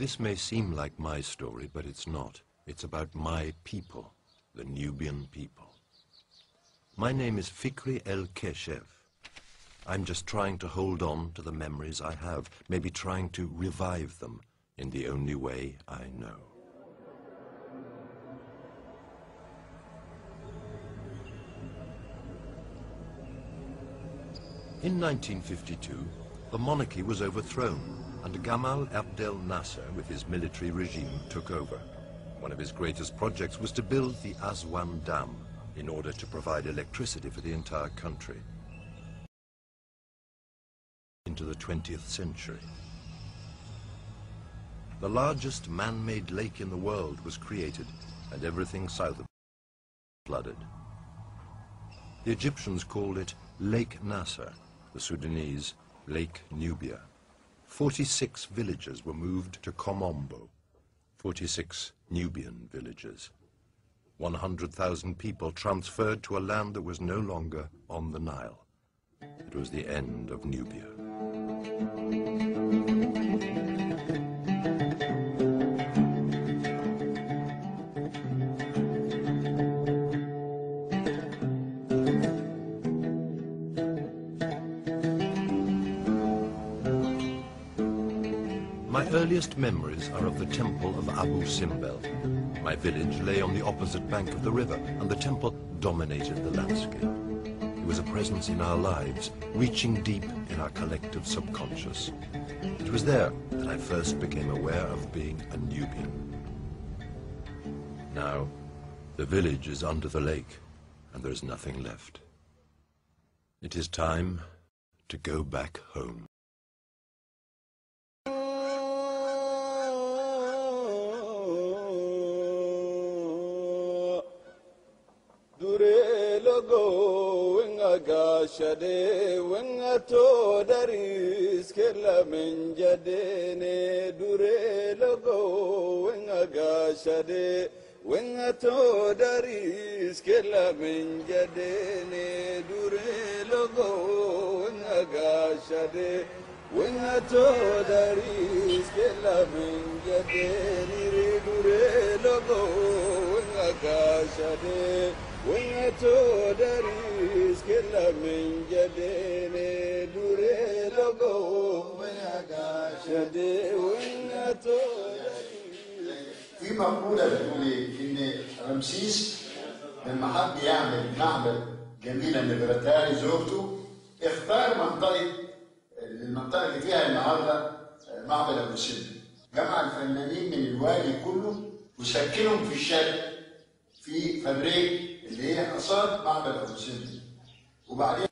This may seem like my story, but it's not. It's about my people, the Nubian people. My name is Fكرى الكاشف. I'm just trying to hold on to the memories I have, maybe trying to revive them in the only way I know. In 1952, the monarchy was overthrown, and Gamal Abdel Nasser, with his military regime, took over. One of his greatest projects was to build the Aswan Dam in order to provide electricity for the entire country into the 20th century. The largest man-made lake in the world was created, and everything south of it flooded. The Egyptians called it Lake Nasser, the Sudanese Lake Nubia. 46 villages were moved to Komombo, 46 Nubian villages. 100,000 people transferred to a land that was no longer on the Nile. It was the end of Nubia. My earliest memories are of the temple of Abu Simbel. My village lay on the opposite bank of the river, and the temple dominated the landscape. It was a presence in our lives, reaching deep in our collective subconscious. It was there that I first became aware of being a Nubian. Now, the village is under the lake, and there is nothing left. It is time to go back home. Gashade wenga to daris kella min jadene dure logo wenga gashade wenga to daris kella min jadene dure logo wenga gashade wenga to daris kella min jadene dure logo wenga gashade wenga to daris kella min jadene dure logo wenga gashade wenga to في مقولة بتقول إن رمسيس لما حب يعمل معبد جميلة لنفرتاري زوجته اختار المنطقة اللي فيها النهارده معبد أبو سمبل. جمع الفنانين من الوادي كله وسكنهم في الشرق في فبريك اللي هي قصاد معبد أبو سمبل. وبعدين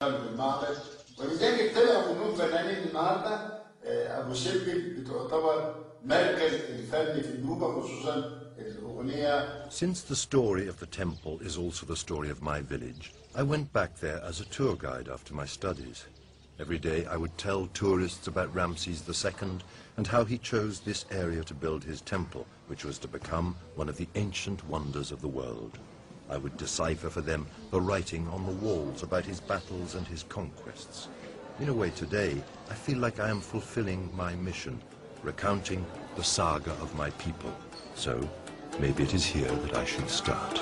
المعبد ولذلك طلعوا فنون فنانين النهارده أبو سمبل بتعتبر مركز الفن في النوبة خصوصا الأغنية. Since the story of the temple is also the story of my village, I went back there as a tour guide after my studies. Every day I would tell tourists about Ramses II and how he chose this area to build his temple, which was to become one of the ancient wonders of the world. I would decipher for them the writing on the walls about his battles and his conquests. In a way today, I feel like I am fulfilling my mission, recounting the saga of my people. So maybe it is here that I should start.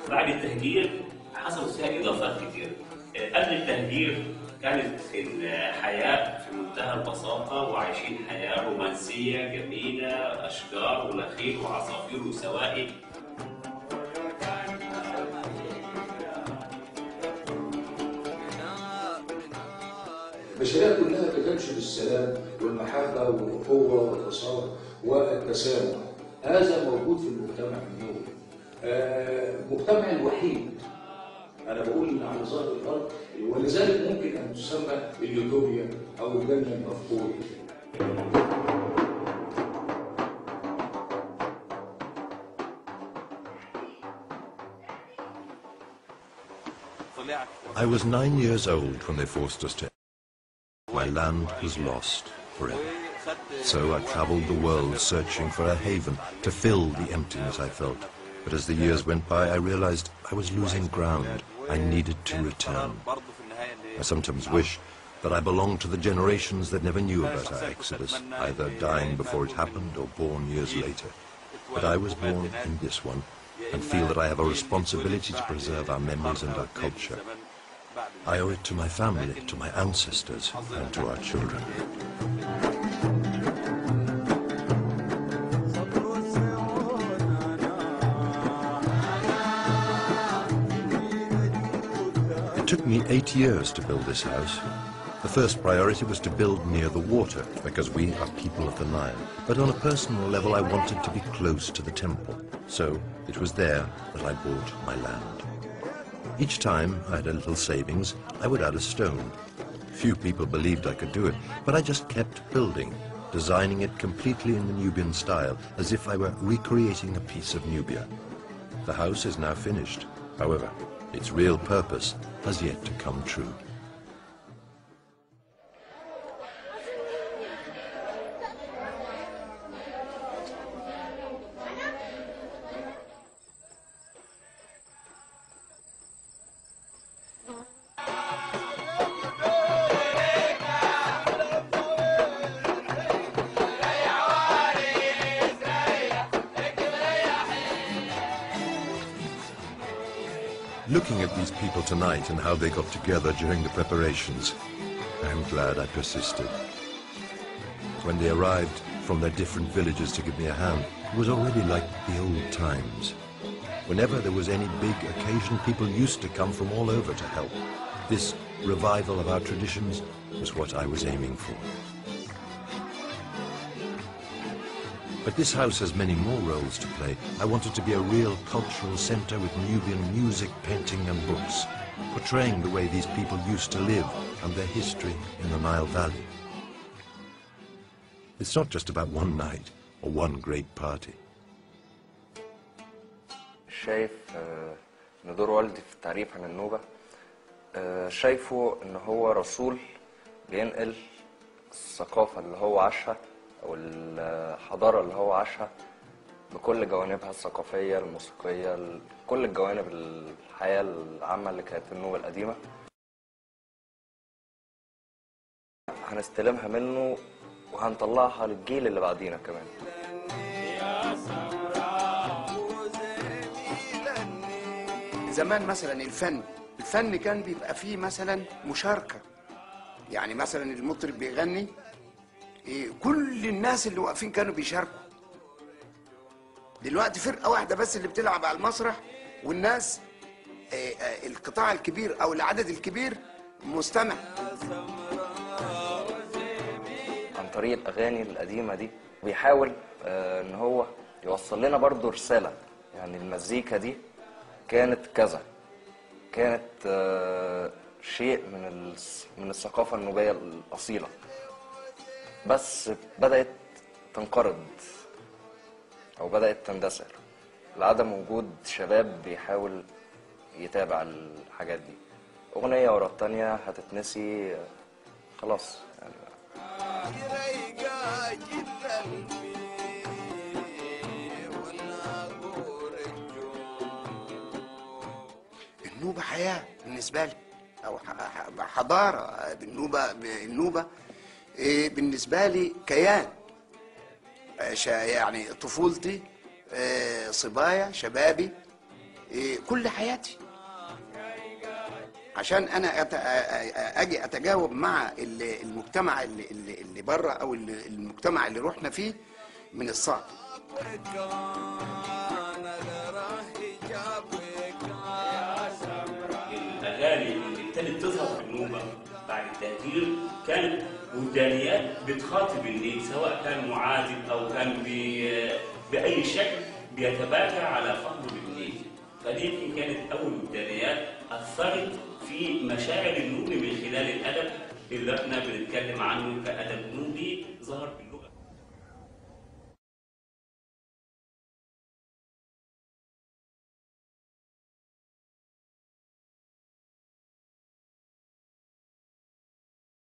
بعد التهجير حصلت فيها إضافات كتير. قبل التهجير كانت الحياة في منتهى البساطة وعايشين حياة رومانسية جميلة، أشجار ونخيل وعصافير وسواقي. المشاريع كلها بتمشي بالسلام والمحبة والأخوة والتصالح والتسامح. هذا موجود في المجتمع النوبي. المجتمع الوحيد أنا بقول على ظهر الأرض، ولذلك ممكن أن تسمى اليوتوبيا أو الجنة المفقودة. I was 9 years old when they forced us to. My land was lost forever. So I traveled the world searching for a haven to fill the emptiness I felt. But as the years went by, I realized I was losing ground. I needed to return. I sometimes wish that I belonged to the generations that never knew about our exodus, either dying before it happened or born years later. But I was born in this one, and feel that I have a responsibility to preserve our memories and our culture. I owe it to my family, to my ancestors, and to our children. It took me 8 years to build this house. The first priority was to build near the water, because we are people of the Nile. But on a personal level, I wanted to be close to the temple. So it was there that I bought my land. Each time I had a little savings, I would add a stone. Few people believed I could do it, but I just kept building, designing it completely in the Nubian style, as if I were recreating a piece of Nubia. The house is now finished. However, its real purpose has yet to come true. Looking at these people tonight and how they got together during the preparations, I am glad I persisted. When they arrived from their different villages to give me a hand, it was already like the old times. Whenever there was any big occasion, people used to come from all over to help. This revival of our traditions was what I was aiming for. But this house has many more roles to play. I wanted to be a real cultural center with Nubian music, painting and books, portraying the way these people used to live and their history in the Nile Valley. It's not just about one night or one great party. شايف ان دور والدي في التعريف عن النوبة شايفه ان هو رسول بينقل الثقافة اللي هو عاشها او الحضارة اللي هو عاشها بكل جوانبها الثقافية الموسيقية كل الجوانب الحياة العامة اللي كانت في النوبة القديمة هنستلمها منه وهنطلعها للجيل اللي بعدينا كمان. زمان مثلا الفن كان بيبقى فيه مثلا مشاركة، يعني مثلا المطرب بيغني كل الناس اللي واقفين كانوا بيشاركوا. دلوقتي فرقة واحدة بس اللي بتلعب على المسرح والناس القطاع الكبير او العدد الكبير مستمع. عن طريق الاغاني القديمة دي بيحاول ان هو يوصل لنا برضو رسالة، يعني المزيكا دي كانت كذا، كانت شيء من الثقافة النوبية الأصيلة، بس بدأت تنقرض أو بدأت تندثر لعدم وجود شباب بيحاول يتابع الحاجات دي. أغنية ورا التانية هتتنسي خلاص يعني. النوبة حياة بالنسبة لي أو حضارة. النوبة بالنسبة لي كيان، يعني طفولتي، صبايا، شبابي، كل حياتي. عشان أنا أجي أتجاوب مع المجتمع اللي بره أو المجتمع اللي رحنا فيه من الصعب. الأغاني اللي ابتدت تظهر في النوبة بعد التهجير كانت وجدانيات بتخاطب النيل، سواء كان معادل أو كان بأي شكل بيتباكى على فضل النيل. فدي يمكن كانت أول وجدانيات أثرت في مشاعر النوبي من خلال الأدب اللي احنا بنتكلم عنه كأدب نوبي ظهر في اللغة.